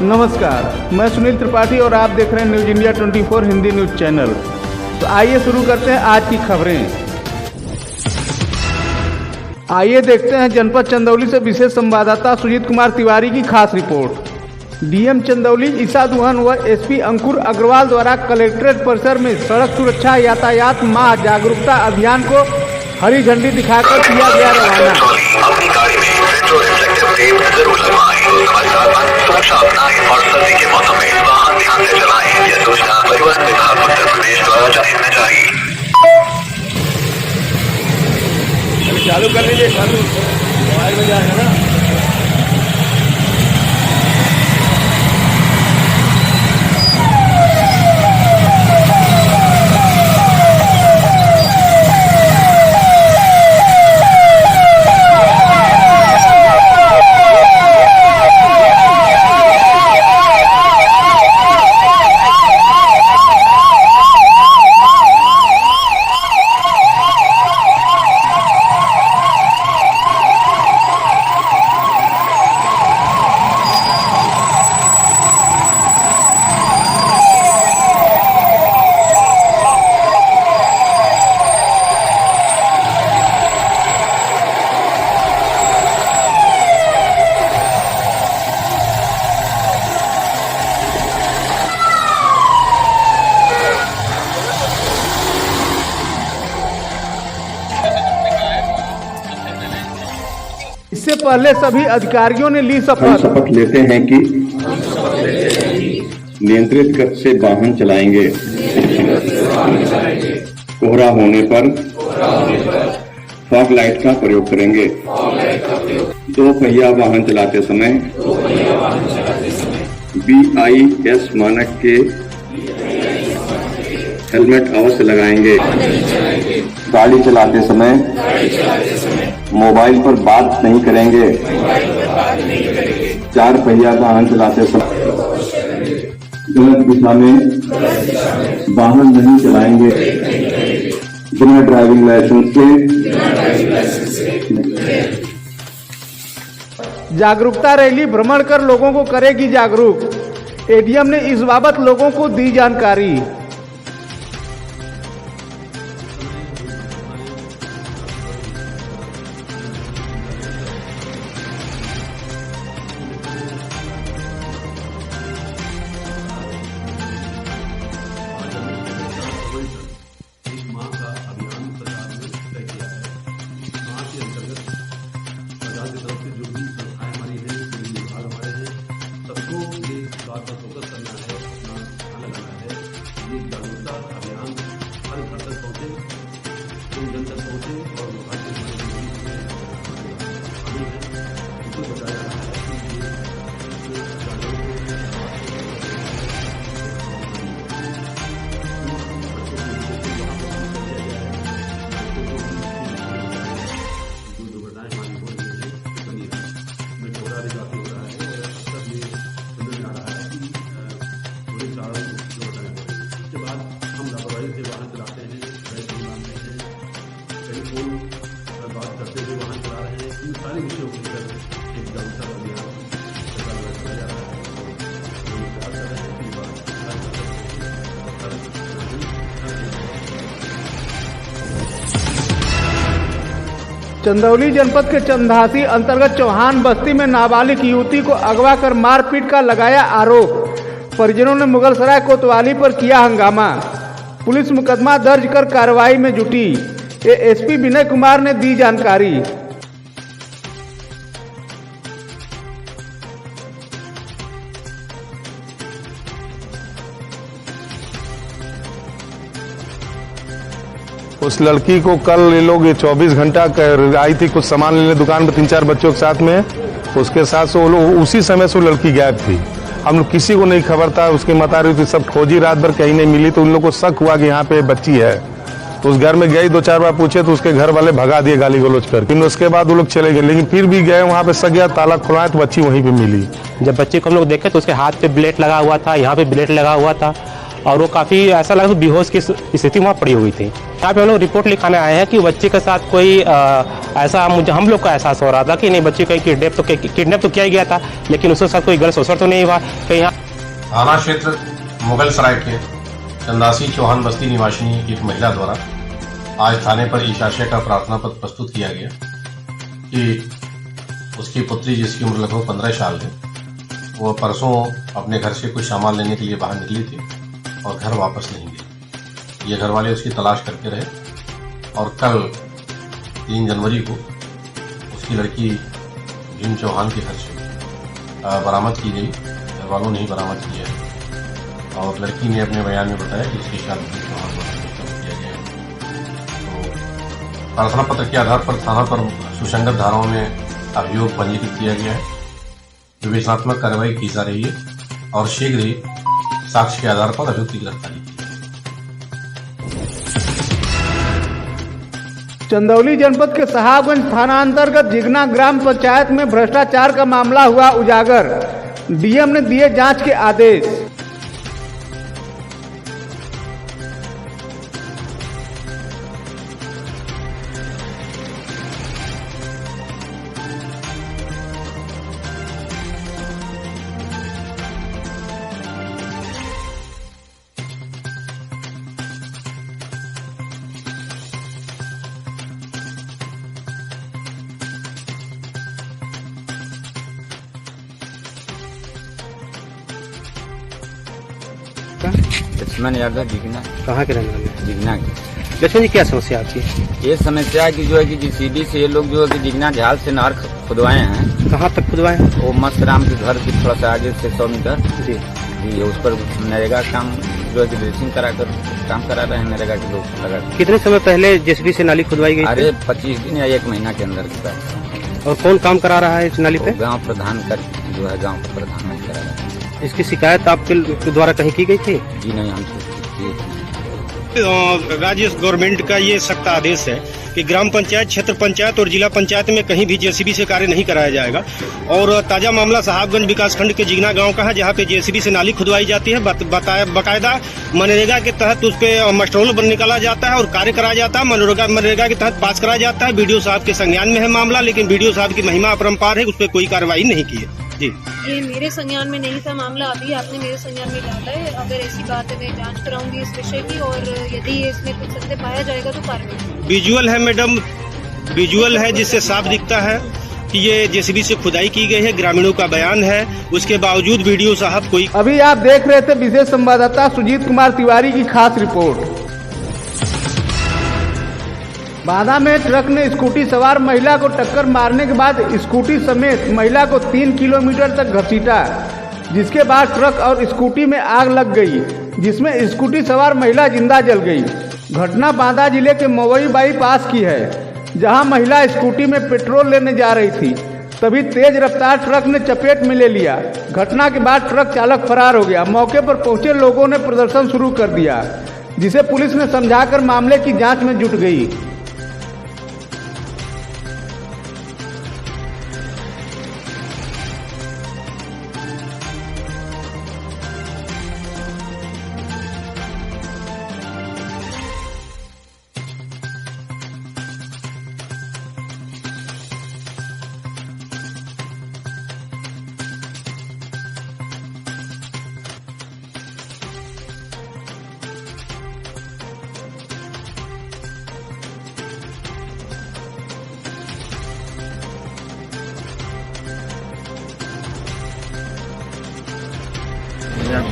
नमस्कार, मैं सुनील त्रिपाठी और आप देख रहे हैं news India 24 Hindi news channel. तो आइए शुरू करते हैं आज की खबरें। आइए देखते हैं जनपद चंदौली से विशेष संवाददाता सुजीत कुमार तिवारी की खास रिपोर्ट। डीएम चंदौली ईसा दुहन व एसपी अंकुर अग्रवाल द्वारा कलेक्ट्रेट परिसर में सड़क सुरक्षा यातायात माह जागरूकता अभियान को हरी झंडी दिखाकर किया गया रवाना। सुरक्षा अपनाएं और सर्दी के मौसम में वाहन ध्यान से चलाएं। यह सूचना परिवहन विभाग उत्तर प्रदेश द्वारा जारी होना चाहिए। चालू कर लीजिए, चालू मोबाइल में जाएगा ना। इससे पहले सभी अधिकारियों ने ली शपथ लेते हैं कि नियंत्रित गति से वाहन चलाएंगे। कोहरा होने पर फॉग लाइट का प्रयोग करेंगे। दो पहिया वाहन चलाते समय BIS मानक के हेलमेट अवश्य लगाएंगे। गाड़ी चलाते समय मोबाइल पर बात नहीं करेंगे। चार पहिया वाहन चलाते समय गलत दिशा में वाहन नहीं चलाएंगे। बिना ड्राइविंग लाइसेंस के जागरूकता रैली भ्रमण कर लोगों को करेगी जागरूक। एडीएम ने इस बाबत लोगों को दी जानकारी। चंदौली जनपद के चंदासी अंतर्गत चौहान बस्ती में नाबालिग युवती को अगवा कर मारपीट का लगाया आरोप। परिजनों ने मुगलसराय कोतवाली पर किया हंगामा। पुलिस मुकदमा दर्ज कर कार्रवाई में जुटी। एसपी विनय कुमार ने दी जानकारी। उस लड़की को कल ये लोग 24 घंटा आई थी कुछ सामान लेने दुकान में 3-4 बच्चों के साथ में। उसके साथ से वो लोग उसी समय से वो लड़की गायब थी। हम लोग किसी को नहीं खबर था। उसकी मतारी थी, सब खोजी, रात भर कहीं नहीं मिली। तो उन लोग को शक हुआ कि यहाँ पे बच्ची है। तो उस घर में गई, 2-4 बार पूछे तो उसके घर वाले भगा दिए गाली गलौज कर। फिर उसके बाद वो लोग चले गए, लेकिन फिर भी गए वहाँ पे, शक गया, ताला खुलाया तो बच्ची वहीं पे मिली। जब बच्चे को हम लोग देखे तो उसके हाथ पे ब्लेड लगा हुआ था, यहाँ पे ब्लेड लगा हुआ था और वो काफ़ी ऐसा लगा बेहोश की स्थिति वहाँ पड़ी हुई थी। यहाँ पे हम लोग रिपोर्ट लिखाने आए हैं कि बच्चे के साथ कोई ऐसा हम लोग को एहसास हो रहा था कि नहीं बच्चे का किडनैप तो किया ही गया था, लेकिन उसके साथ कोई गलत शोषण तो नहीं हुआ। कहीं यहाँ थाना क्षेत्र मुगल सराय के चंदासी चौहान बस्ती निवासिनी एक महिला द्वारा आज थाने पर ईशाशय का प्रार्थना पत्र प्रस्तुत किया गया कि उसकी पुत्री जिसकी उम्र लगभग 15 साल है, वो परसों अपने घर से कुछ सामान लेने के लिए बाहर निकली थी और घर वापस नहीं गई। ये घर वाले उसकी तलाश करते रहे और कल 3 जनवरी को उसकी लड़की भीम चौहान के घर से बरामद की गई। घर वालों ने ही बरामद किया है और लड़की ने अपने बयान में बताया कि उसकी शादी भीम चौहान द्वारा किया गया है। तो प्रार्थना पत्र के आधार पर थाना पर सुसंगत धाराओं में अभियोग पंजीकृत किया गया है। विवेचनात्मक कार्रवाई की जा रही है और शीघ्र ही साक्ष्य के आधार पर अभियुक्त की गिरफ्तारी की। चंदौली जनपद के साहबगंज थाना अंतर्गत जिगना ग्राम पंचायत में भ्रष्टाचार का मामला हुआ उजागर। डीएम ने दिए जांच के आदेश। लक्ष्मण यादव जिगना। कहाँ के रहने वाले हैं? जिगना के। लक्ष्मण जी, क्या समस्या आपकी? ये समस्या है कि जो है कि जीसीबी से ये लोग जो है कि जिगना झाल से नहर खुदवाए हैं। कहाँ तक खुदवाए हैं? वो मस्त राम के घर के थोड़ा सा आगे से 100 मीटर जी जी, उस पर नरेगा काम जो है कि ड्रेसिंग कराकर काम करा रहे हैं नरेगा के लोग लगा। कितने समय पहले जेसीबी से नाली खुदवाई गई? अरे 25 दिन या 1 महीना के अंदर की बात। और कौन काम करा रहा है इस नाली पे? गाँव प्रधान का जो है गाँव का प्रधान करा रहा है। इसकी शिकायत आपके द्वारा कहीं की गई थी? जी नहीं, हमसे राज्य गवर्नमेंट का ये सख्त आदेश है कि ग्राम पंचायत, क्षेत्र पंचायत और जिला पंचायत में कहीं भी जेसीबी से कार्य नहीं कराया जाएगा। और ताजा मामला साहबगंज विकासखंड के जिगना गांव का है, जहां पे जेसीबी से नाली खुदवाई जाती है। बाकायदा मनरेगा के तहत उस पे मस्टरोल निकाला जाता है और कार्य कराया जाता है। मनरेगा के तहत पास कराया जाता है। बीडीओ साहब के संज्ञान में है मामला, लेकिन बीडीओ साहब की महिमा अपरंपार है, उस पर कोई कार्रवाई नहीं की है। जी, ये मेरे संज्ञान में नहीं था मामला, अभी आपने मेरे संज्ञान में डाला है। अगर ऐसी बात है मैं जांच कराऊंगी इस विषय की, और यदि इसमें कुछ सत्य पाया जाएगा तो कार्रवाई। विजुअल है मैडम, विजुअल है जिससे साफ दिखता है कि ये जेसीबी से खुदाई की गई है। ग्रामीणों का बयान है, उसके बावजूद वीडियो साहब कोई। अभी आप देख रहे थे विशेष संवाददाता सुजीत कुमार तिवारी की खास रिपोर्ट। बांदा में ट्रक ने स्कूटी सवार महिला को टक्कर मारने के बाद स्कूटी समेत महिला को 3 किलोमीटर तक घसीटा, जिसके बाद ट्रक और स्कूटी में आग लग गई, जिसमें स्कूटी सवार महिला जिंदा जल गई। घटना बांदा जिले के मवई बाईपास की है, जहां महिला स्कूटी में पेट्रोल लेने जा रही थी, तभी तेज रफ्तार ट्रक ने चपेट में ले लिया। घटना के बाद ट्रक चालक फरार हो गया। मौके पर पहुंचे लोगों ने प्रदर्शन शुरू कर दिया, जिसे पुलिस ने समझाकर मामले की जांच में जुट गई।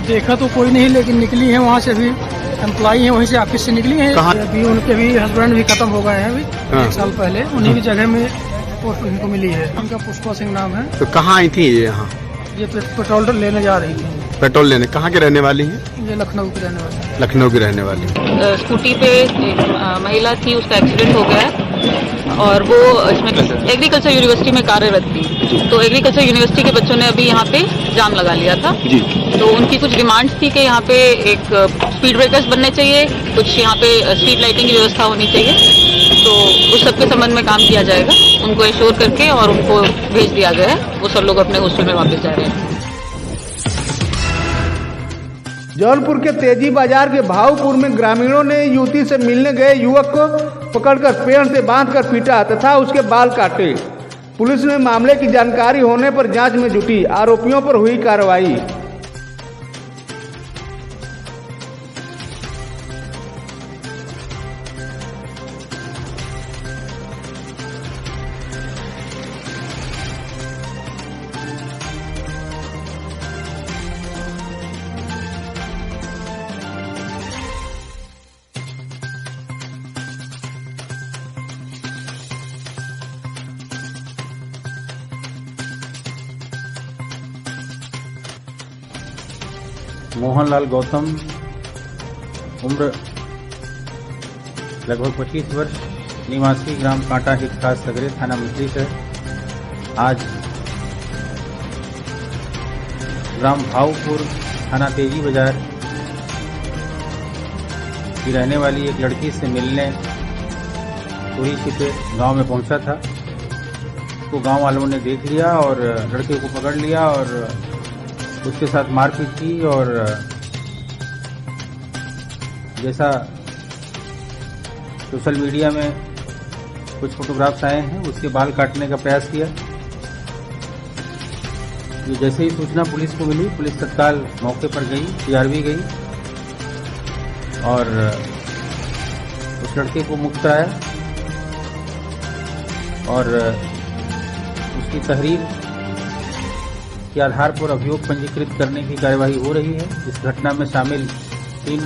देखा तो कोई नहीं, लेकिन निकली है वहाँ से, अभी एम्प्लॉई है वहीं से ऑफिस से निकली है। अभी उनके भी हस्बैंड भी खत्म हो गए हैं अभी 1 साल पहले, उन्हीं की जगह में पोस्ट उनको मिली है। उनका पुष्पा सिंह नाम है। तो कहाँ आई थी ये? यहाँ ये पेट्रोल लेने जा रही थी। पेट्रोल लेने कहाँ के रहने वाली है? ये लखनऊ की रहने वाली। लखनऊ की रहने वाली। स्कूटी पे महिला थी, उसका एक्सीडेंट हो गया और वो इसमें एग्रीकल्चर यूनिवर्सिटी में कार्यरत थी। तो एग्रीकल्चर यूनिवर्सिटी के बच्चों ने अभी यहाँ पे जाम लगा लिया था जी। तो उनकी कुछ डिमांड्स थी कि यहाँ पे एक स्पीड ब्रेकर्स बनने चाहिए, कुछ यहाँ पे स्ट्रीट लाइटिंग की व्यवस्था होनी चाहिए। तो उस सब के संबंध में काम किया जाएगा, उनको एश्योर करके और उनको भेज दिया गया है। वो सब लोग अपने हॉस्टल में वापस जा रहे हैं। जौनपुर के तेजी बाजार के भावपुर में ग्रामीणों ने युवती से मिलने गए युवक को पकड़कर पेड़ से बांधकर पीटा तथा उसके बाल काटे। पुलिस ने मामले की जानकारी होने पर जांच में जुटी। आरोपियों पर हुई कार्रवाई। मोहनलाल गौतम, उम्र लगभग 25 वर्ष, निवासी ग्राम कांटा हित खास सगरे, थाना मंत्री है। आज ग्राम भावपुर, थाना तेजी बाजार की रहने वाली एक लड़की से मिलने पूरी छिपे गांव में पहुंचा था। उसको गांव वालों ने देख लिया और लड़के को पकड़ लिया और उसके साथ मारपीट की और जैसा सोशल मीडिया में कुछ फोटोग्राफ्स आए हैं उसके बाल काटने का प्रयास किया। ये जैसे ही सूचना पुलिस को मिली, पुलिस तत्काल मौके पर गई, सीआरबी गई और उस लड़के को मुक्त कराया और उसकी तहरीर के आधार पर अभियोग पंजीकृत करने की कार्यवाही हो रही है। इस घटना में शामिल 3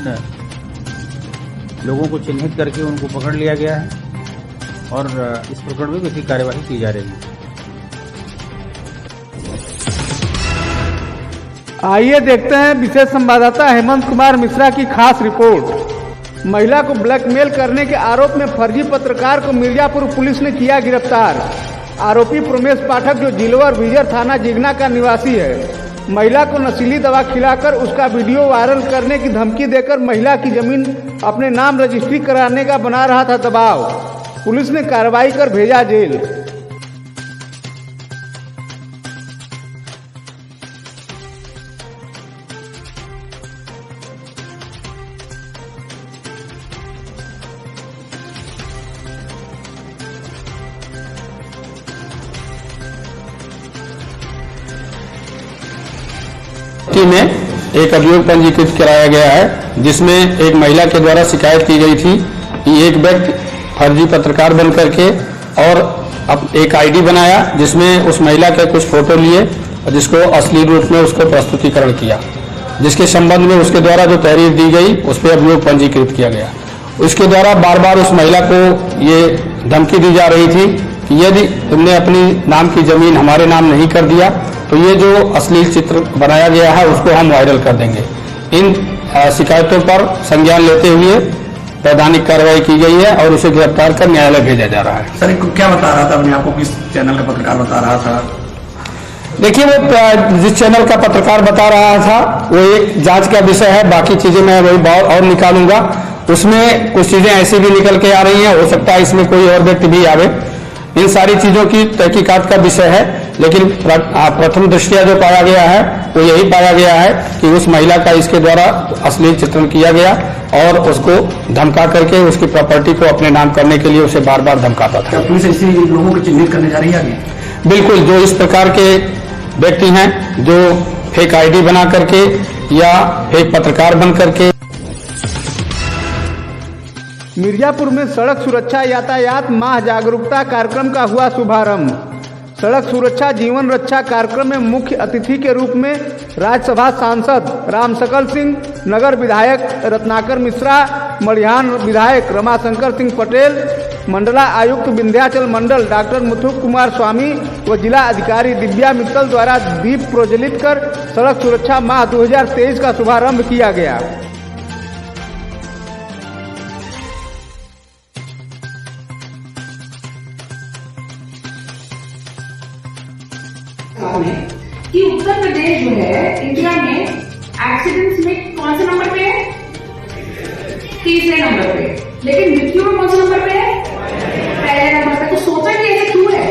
लोगों को चिन्हित करके उनको पकड़ लिया गया है और इस प्रकरण में विधिक कार्यवाही की जा रही है। आइए देखते हैं विशेष संवाददाता हेमंत कुमार मिश्रा की खास रिपोर्ट। महिला को ब्लैकमेल करने के आरोप में फर्जी पत्रकार को मिर्जापुर पुलिस ने किया गिरफ्तार। आरोपी प्रमेश पाठक जो जिलवर विजर थाना जिगना का निवासी है, महिला को नशीली दवा खिलाकर उसका वीडियो वायरल करने की धमकी देकर महिला की जमीन अपने नाम रजिस्ट्री कराने का बना रहा था दबाव। पुलिस ने कार्रवाई कर भेजा जेल। में एक अभियोग पंजीकृत कराया गया है जिसमें एक महिला के द्वारा शिकायत की गई थी कि एक व्यक्ति फर्जी पत्रकार बन करके और अब एक आईडी बनाया जिसमें उस महिला के कुछ फोटो लिए और जिसको अश्लील रूप में उसको प्रस्तुतिकरण किया, जिसके संबंध में उसके द्वारा जो तहरीर दी गई उस पर अभियोग पंजीकृत किया गया। उसके द्वारा बार बार उस महिला को ये धमकी दी जा रही थी कि यदि तुमने अपनी नाम की जमीन हमारे नाम नहीं कर दिया तो ये जो अश्लील चित्र बनाया गया है उसको हम वायरल कर देंगे। इन शिकायतों पर संज्ञान लेते हुए वैधानिक कार्रवाई की गई है और उसे गिरफ्तार कर न्यायालय भेजा जा रहा है। सर क्या बता रहा था अपने आपको, किस चैनल का पत्रकार बता रहा था? देखिए, वो जिस चैनल का पत्रकार बता रहा था वो एक जांच का विषय है। बाकी चीजें मैं वही और निकालूंगा। उसमें कुछ चीजें ऐसी भी निकल के आ रही हैं, हो सकता है इसमें कोई और व्यक्ति भी आवे। इन सारी चीजों की तहकीकात का विषय है, लेकिन प्रथम दृष्टया जो पाया गया है वो यही पाया गया है कि उस महिला का इसके द्वारा अश्लील चित्रण किया गया और उसको धमका करके उसकी प्रॉपर्टी को अपने नाम करने के लिए उसे बार बार धमकाता था। पुलिस ऐसे लोगों को चिन्हित करने जा रही है आगे? बिल्कुल, जो इस प्रकार के व्यक्ति हैं जो फेक आईडी बना करके या फेक पत्रकार बन करके। मिर्जापुर में सड़क सुरक्षा यातायात माह जागरूकता कार्यक्रम का हुआ शुभारंभ। सड़क सुरक्षा जीवन रक्षा कार्यक्रम में मुख्य अतिथि के रूप में राज्यसभा सांसद रामसकल सिंह, नगर विधायक रत्नाकर मिश्रा, मड़िहान विधायक रमाशंकर सिंह पटेल, मंडला आयुक्त विंध्याचल मंडल डॉक्टर मुथु कुमार स्वामी व जिला अधिकारी दिव्या मित्तल द्वारा दीप प्रज्वलित कर सड़क सुरक्षा माह 2023 का शुभारंभ किया गया। कि उत्तर प्रदेश जो है इंडिया में एक्सीडेंट्स में कौन से नंबर पे है? तीसरे नंबर पे। लेकिन मृत्यु में कौन से नंबर पे है? पहले नंबर पे। तो सोचा कि ऐसा क्यों है?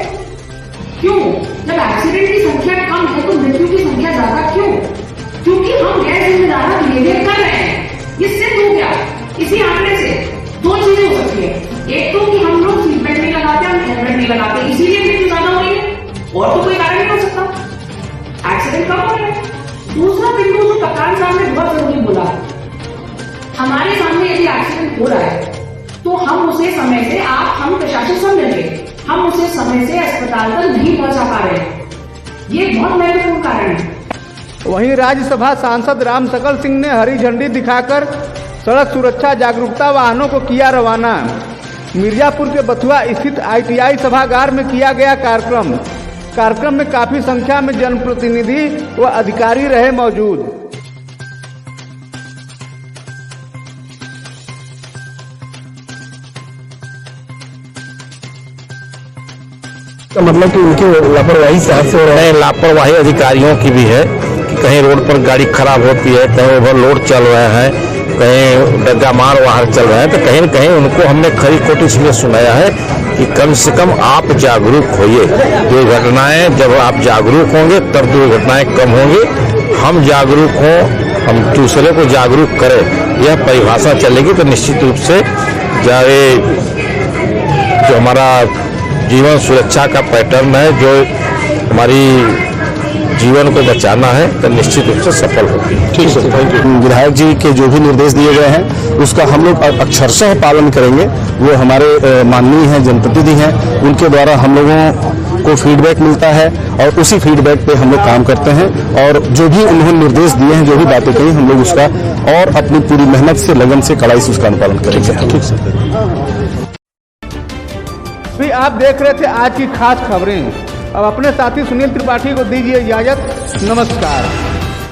क्यों? जब एक्सीडेंट की संख्या कम है तो मृत्यु की संख्या ज्यादा क्यों? क्योंकि हम गैर जिम्मेदार बिहेवियर साहब ने बहुत जरूरी बोला, हमारे सामने यदि एक्सीडेंट हो रहा है तो हम उसे समय से हम प्रशासन सब मिलके हम उसे समय से अस्पताल तक नहीं पहुंचा पा रहे हैं। ये बहुत महत्वपूर्ण कारण है। वहीं राज्यसभा सांसद राम सकल सिंह ने हरी झंडी दिखाकर सड़क सुरक्षा जागरूकता वाहनों को किया रवाना। मिर्जापुर के बथुआ स्थित ITI सभागार में किया गया कार्यक्रम में काफी संख्या में जनप्रतिनिधि व अधिकारी रहे मौजूद। तो मतलब कि उनकी लापरवाही से हो रहा है। लापरवाही अधिकारियों की भी है कि कहीं रोड पर गाड़ी खराब होती है, कहीं ओवरलोड चल रहे हैं, कहीं डग्गा मार वाहन चल रहे हैं, तो कहीं न कहीं उनको हमने खरी खोटी इसलिए सुनाया है कि कम से कम आप जागरूक होइए। दुर्घटनाएं जब आप जागरूक होंगे तब दुर्घटनाएं कम होंगी। हम जागरूक हों, हम दूसरे को जागरूक करें, यह परिभाषा चलेगी तो निश्चित रूप से जो हमारा जीवन सुरक्षा का पैटर्न है, जो हमारी जीवन को बचाना है, तो निश्चित रूप से सफल होगी। ठीक है, थैंक यू। विधायक जी के जो भी निर्देश दिए गए हैं उसका हम लोग अक्षरशः पालन करेंगे। वो हमारे माननीय हैं, जनप्रतिनिधि हैं, उनके द्वारा हम लोगों को फीडबैक मिलता है और उसी फीडबैक पे हम लोग काम करते हैं और जो भी उन्होंने निर्देश दिए हैं, जो भी बातें कही, हम लोग उसका और अपनी पूरी मेहनत से, लगन से, कड़ाई से उसका अनुपालन करेंगे। ठीक है। भी आप देख रहे थे आज की खास खबरें। अब अपने साथी सुनील त्रिपाठी को दीजिए इजाजत। नमस्कार।